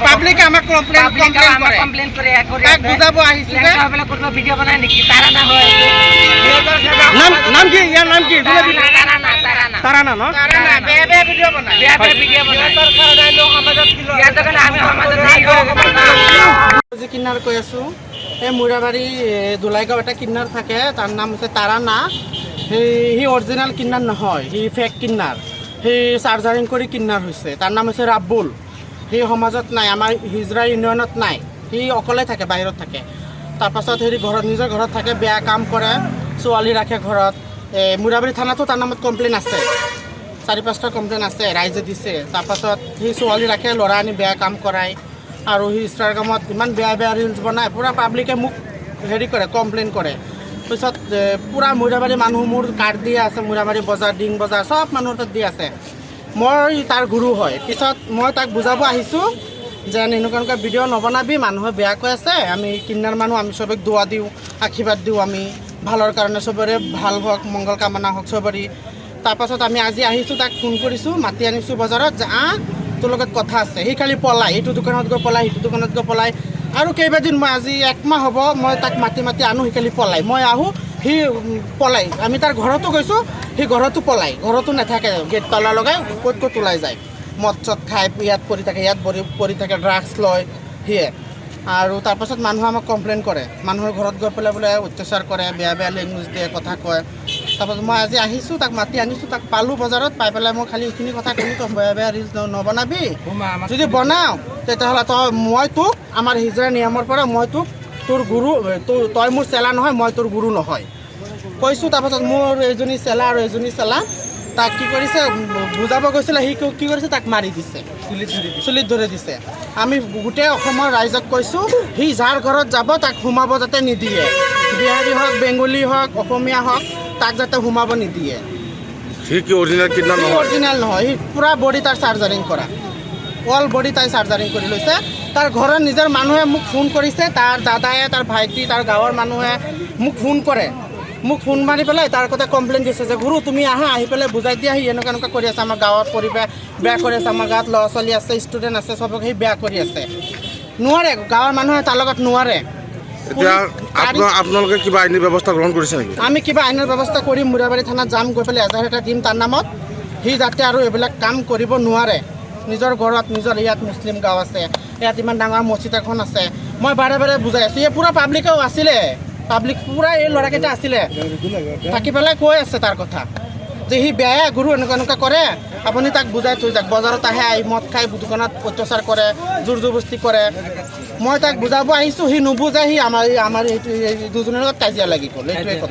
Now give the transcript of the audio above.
পাব্লিকে আমাক কমপ্লেইন কৰে বুজাব আহিছে ভিডিঅ' বনাই নেকি তাৰানা হয় নাম কি ইয়াৰ নাম কি তাৰানা ন বেয়া ভিডিঅ' বনাই যে কিন্নাৰ কৈ আছো এই মুৰাবাৰী দুলাইগাঁও এটা কিন্নাৰ থাকে তাৰ নাম হৈছে তাৰানা সি অৰিজিনেল কিন্নাৰ নহয় সি ফেক কিন্নাৰ সি চাৰ্জাৰিং কৰি কিন্নাৰ হৈছে তাৰ নাম হৈছে ৰাব্বুল সি সমাজত নাই আমাৰ হিজৰা ইউনিয়নত নাই সি অকলে থাকে বাহিৰত থাকে তাৰপাছত হেৰি ঘৰত নিজৰ ঘৰত থাকে বেয়া কাম কৰে ছোৱালী ৰাখে ঘৰত মুৰাবাৰী থানাতো তাৰ নামত কমপ্লেইন আছে 4-5টা কমপ্লেইন আছে ৰাইজে দিছে তাৰপাছত সি ছোৱালী ৰাখে ল'ৰা আনি বেয়া কাম কৰায় আৰু সি ইনষ্টাগ্ৰামত ইমান বেয়া বেয়া ৰিলছ বনায় পূৰা পাব্লিকে মোক হেৰি কৰে কমপ্লেইন কৰে পিছত পূৰা মুৰাবাৰী মানুহ মোৰ কাৰ্ড দিয়া আছে মুৰাবাৰী বজাৰ ডিং বজাৰ চব মানুহৰ তাত দি আছে মই তাৰ গুৰু হয় পিছত মই তাক বুজাব আহিছোঁ যে এনেকুৱা ভিডিঅ' নবনাবি মানুহে বেয়া কৈ আছে আমি কিন্নাৰ মানুহ আমি চবক দোৱা দিওঁ আশীৰ্বাদ দিওঁ আমি ভালৰ কাৰণে চবৰে ভাল হওক মংগল কামনা হওক চবৰে তাৰপাছত আমি আজি আহিছোঁ তাক ফোন কৰিছোঁ মাতি আনিছোঁ বজাৰত যে তোৰ লগত কথা আছে সি খালি পলাই এইটো দোকানত গৈ পলাই সিটো দোকানত গৈ পলাই আৰু কেইবাদিন মই আজি 1 মাহ হ'ব মই তাক মাতি আনো সি খালি পলাই মই আহোঁ সি পলাই আমি তাৰ ঘৰতো গৈছোঁ সি ঘৰতো পলাই ঘৰতো নাথাকে গেট তলা লগাই ক'ত ওলাই যায় মদ চদ খাই ইয়াত পৰি থাকে ইয়াত পৰি থাকে ড্ৰাগছ লয় সিয়ে আৰু তাৰপাছত মানুহে আমাক কমপ্লেইন কৰে মানুহৰ ঘৰত গৈ পেলাই বোলে অত্যাচাৰ কৰে বেয়া বেয়া লেংগুৱেজ দিয়ে কথা কয় তাৰপাছত মই আজি আহিছোঁ তাক মাতি আনিছোঁ তাক পালোঁ বজাৰত পাই পেলাই মই খালি এইখিনি কথা ক'লোঁ তই বেয়া বেয়া ৰিলছ নবনাবি যদি বনাওঁ তেতিয়াহ'লে মই তোক আমাৰ হিজৰা নিয়মৰ পৰা মই তোক তোৰ গুৰু তই মোৰ চেলা নহয় মই তোৰ গুৰু নহয় কৈছোঁ তাৰপাছত মোৰ এজনী চেলা আৰু এজনী চেলা তাক কি কৰিছে বুজাব গৈছিলে সি কি কৰিছে তাক মাৰি দিছে চুলিত ধৰি দিছে আমি গোটেই অসমৰ ৰাইজক কৈছোঁ সি যাৰ ঘৰত যাব তাক সোমাব যাতে নিদিয়ে বিহাৰী হওক বেংগলী হওক অসমীয়া হওক তাক যাতে সোমাব নিদিয়ে সি কি অৰিজিনেল নহয় সি পূৰা বডি তাৰ চাৰ্জাৰিং কৰা অল বডি তাই চাৰ্জাৰিং কৰি লৈছে তাৰ ঘৰৰ নিজৰ মানুহে মোক ফোন কৰিছে তাৰ দাদায়ে তাৰ ভাইটি তাৰ গাঁৱৰ মানুহে মোক ফোন মাৰি পেলাই তাৰ কথা কমপ্লেইন দিছে যে গুৰু তুমি আহি পেলাই বুজাই দিয়া সি এনেকুৱা কৰি আছে আমাৰ গাঁৱৰ পৰিৱেশ বেয়া কৰি আছে আমাৰ গাঁৱত ল'ৰা ছোৱালী আছে ষ্টুডেণ্ট আছে চবক সি বেয়া কৰি আছে নোৱাৰে গাঁৱৰ মানুহে তাৰ লগত নোৱাৰে আপোনালোকে কিবা আইনী ব্যৱস্থা গ্ৰহণ কৰিছে নেকি আমি কিবা আইনৰ ব্যৱস্থা কৰিম মুৰাবাৰী থানাত যাম গৈ পেলাই এজাহাৰ এটা দিম তাৰ নামত সি যাতে আৰু এইবিলাক কাম কৰিব নোৱাৰে নিজৰ ঘৰত নিজৰ ইয়াত মুছলিম গাঁও আছে ইয়াত ইমান ডাঙৰ মছজিদ এখন আছে মই বাৰে বুজাই আছোঁ এই পূৰা পাব্লিকেও আছিলে পাব্লিক পূৰা এই ল'ৰাকেইটা আছিলে থাকি পেলাই কৈ আছে তাৰ কথা যে সি বেয়া গুৰু এনেকুৱা কৰে আপুনি তাক বুজাই থৈ যাওক বজাৰত আহে মদ খাই দোকানত অত্যাচাৰ কৰে জোৰ জবৰদস্তি কৰে মই তাক বুজাব আহিছোঁ সি নুবুজাই সি আমাৰ দুজনৰ লগত কাজিয়া লাগি গ'ল এইটোৱে কথা